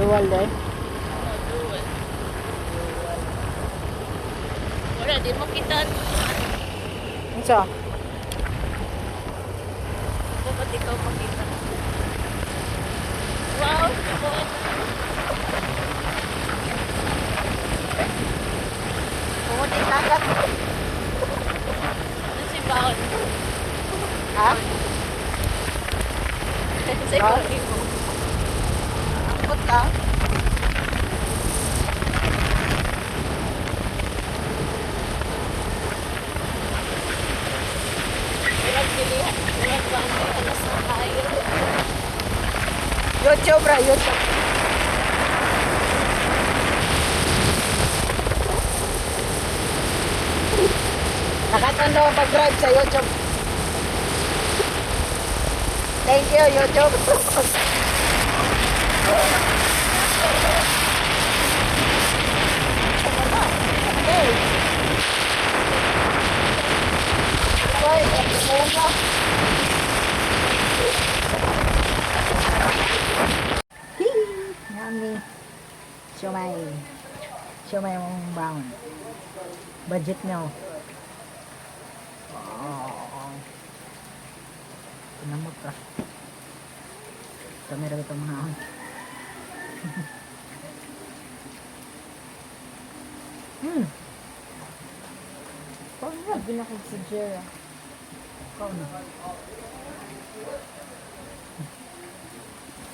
Dual day. Dual. Wala, di makita. Unsa? Ba't ikaw makita? Wow! Subukan. Pumunta yung tagat. Ano si Baon? Ha? Sa ikaw mo. Angkot ka? Walang pilihan. Walang bang may alas na tayo. YouTube, bro. YouTube. Nakatanda ko pag-drive sa YouTube. Thank you, YouTube. Okay. Okay, okay. Yummy. Siomay. Siomay mong bangon. Budget nyo. Pinamot ka. Kamera ito mga ahon. Paano nga binakag si Jera? Ikaw na.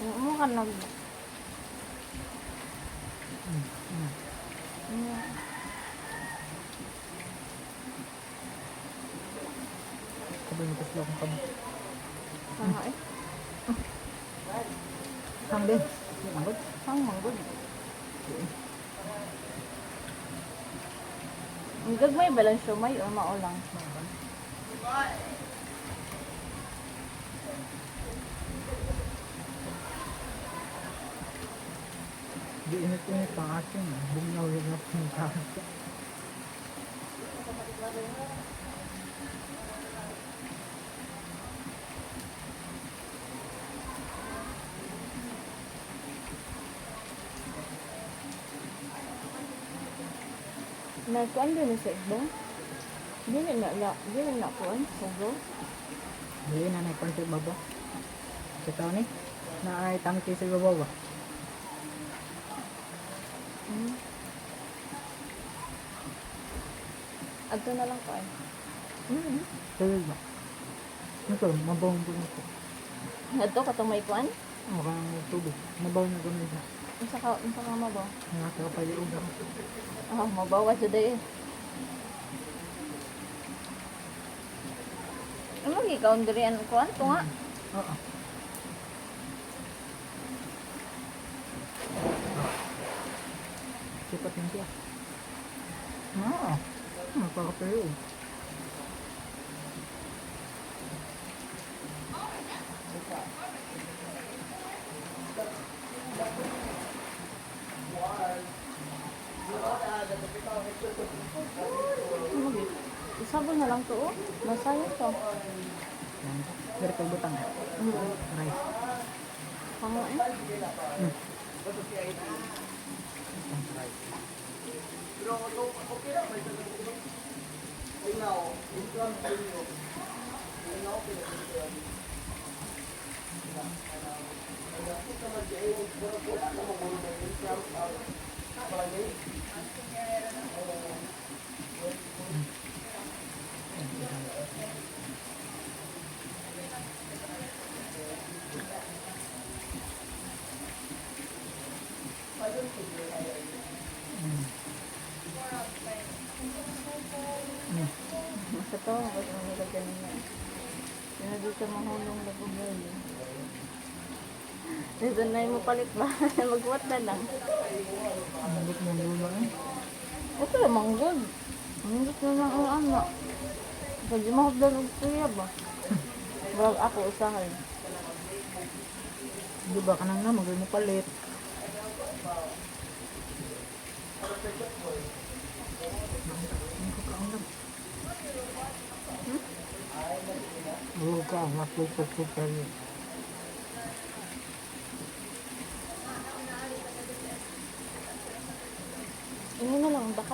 Ano ka nag... Sabi mo kasi akong kamo. Ano eh? Hang din. Mangod. Ang manggod. Ang gagmay ba lang siomay o maulang? Di init-init ang asin. Bumyaw yung napuntahan. Nagkuan din sa iba? Dili na kuan sa go. Hindi na nagkonti baba. Sa taon eh. Na ay tangki sa baba ba? Adto na lang kuan. Tuloy ba? Ito, mabawang po ito. Adto katong may kuan? Mukhang tubig. Mabawang na gamit na. Unsa ka mabaw? Nakakapayong na. Ah, mabawa jud eh. Ano ikaw diri an kuan to nga? Oo. Sipat yung siya. Nakakapayong. Isabon na lang to oh. Masaya to. Dari butang ya? Rice. Pango eh. Masa to, ba't mo nilagyan niya? Yan na dito mahulong na bumili. Dito na yung mapalit ba? Magwat na lang. Mabot mo lulo eh. Ito na manggod. Manggod na lang ang anak. Kasi mahapdan ang tuya ba? Brag ako usahay. Di ba ka nang na magawin mo palit? Oo ka, super.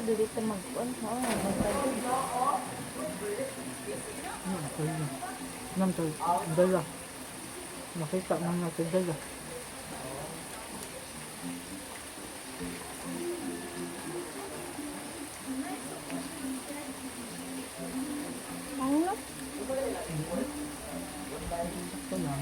dili ta magkuan. Oo, magkuan. Ito yun. Nam to, dala. Nakita man na ito dala. Ano? Sakto lang.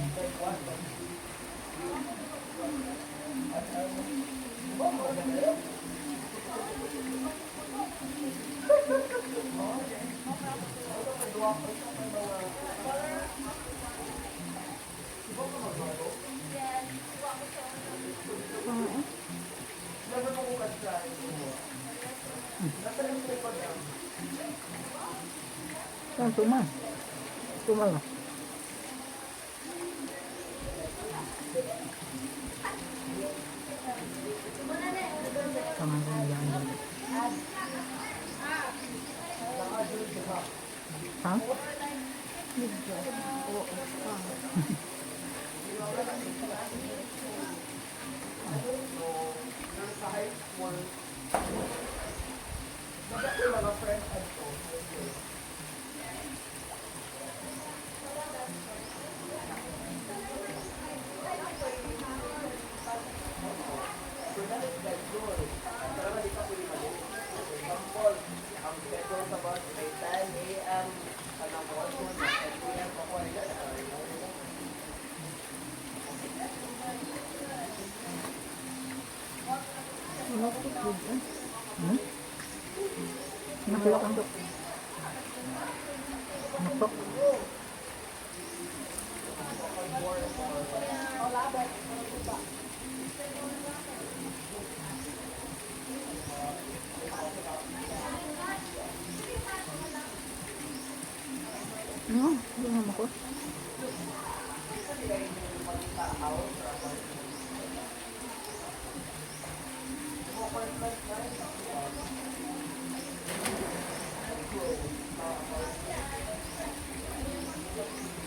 Saan tuman? Tuman lang. Tama ko na yan. Ha? Medyo. Oo. Hmm? Nakulak ang to. Naktok. No, hindi naman ako.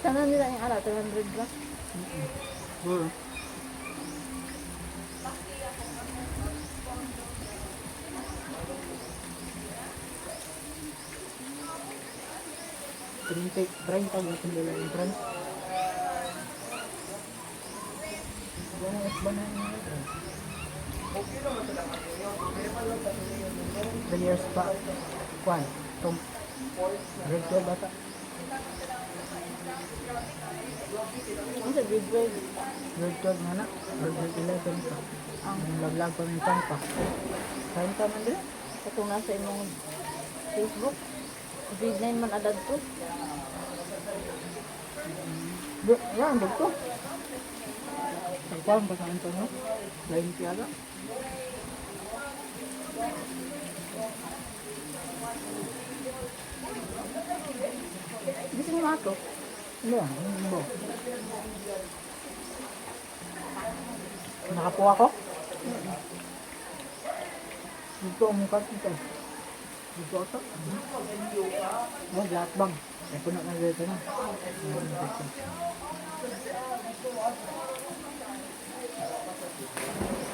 Sana nila yung ala, 300 ba? Well, Try tawag natin nila yung trans. Gano'n is ba na yung trans? 3 years pa. Kwan? Tom. Grade 12 bata. Ano sa grade 12? Grade 12 nga na. Grade 11 pa. Ang laglag pa ng time pa. Time pa man din. Katong nasa imong Facebook. Grade 9 man adad to. Yan, dito. Pagpang pa sa ito, no? Lain piyala. Gusto mo ato? Ano yan? Ano ba? Nakapuha ko? Dito ang mukha dito. Dito ito. Oh, lahat bang? Ay, puno na dito na.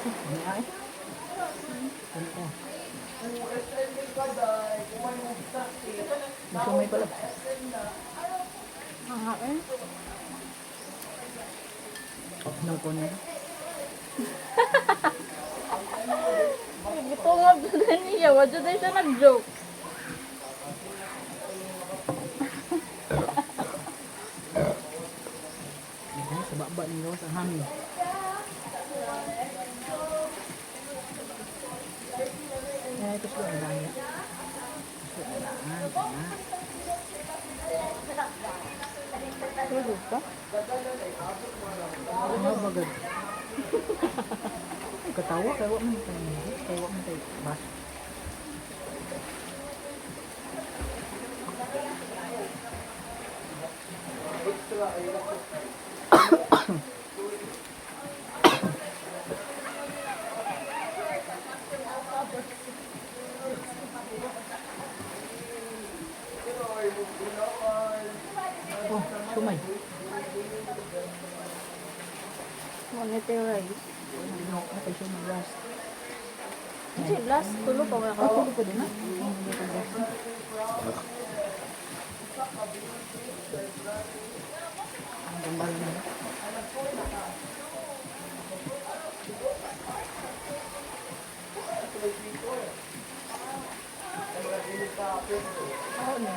Ano ay? Ano ko? Gusto may pala. Nga eh. Ano ko na? Ito nga ba niya? Wadyo tayo siya nag-joke. Ito sa baba ni Rose ang hangin. Ay, ito siya ang daya. Tulog ka? Ano ba gad? Katawa kay wa man tayo. Kay wa man tayo. Bas. Oh, sumay. Monetize. Ano, ano tayo sumay last. Kasi last, tulog pa wala ka. Tulog pa din na. Hindi ko gas. Ang gambal niya. Ako na.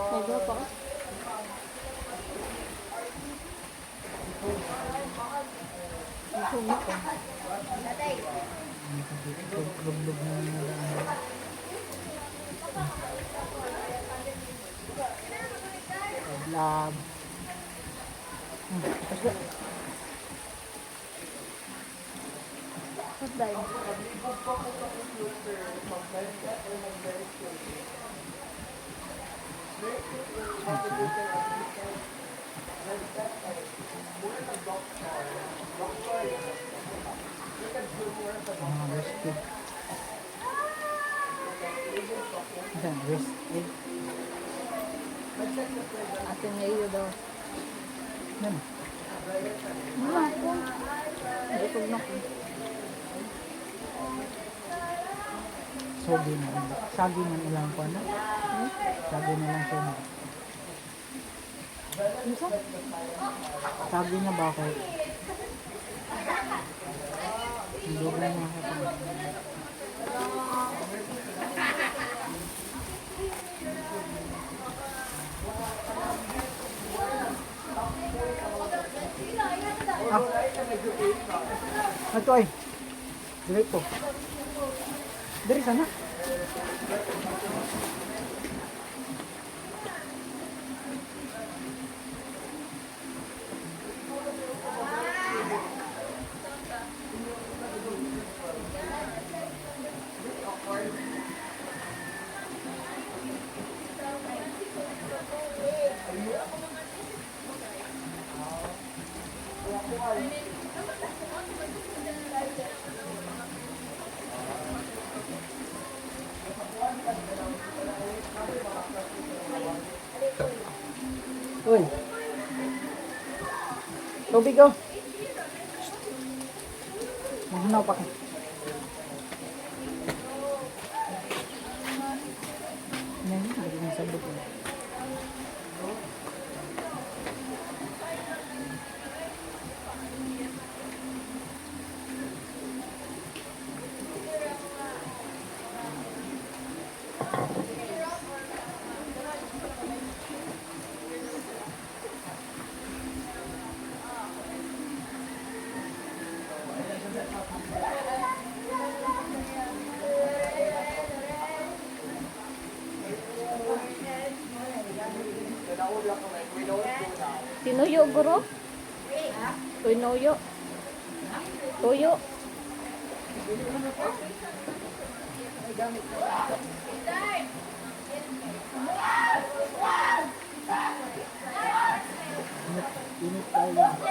May gawa pa ka? Isog ko. Lublog na nalang. Lab. Basta. What's that? Mga rest egg. Asan, rest egg. Atin na iyo daw. Yan. Wala ko. Isog na ko. Sogi na. Sagi na nilang ko na. Sagi na lang siya. Isa? Sagi na ba kayo? Hindi ko na makakita. Ah. Ito ay. Dili po. Dili sana. Uy. Tubig oh. Mahinaw pa ka. Yan, lagi na sa buko. Tinuyo, guro? Tinuyo. Tuyo. Init tayo.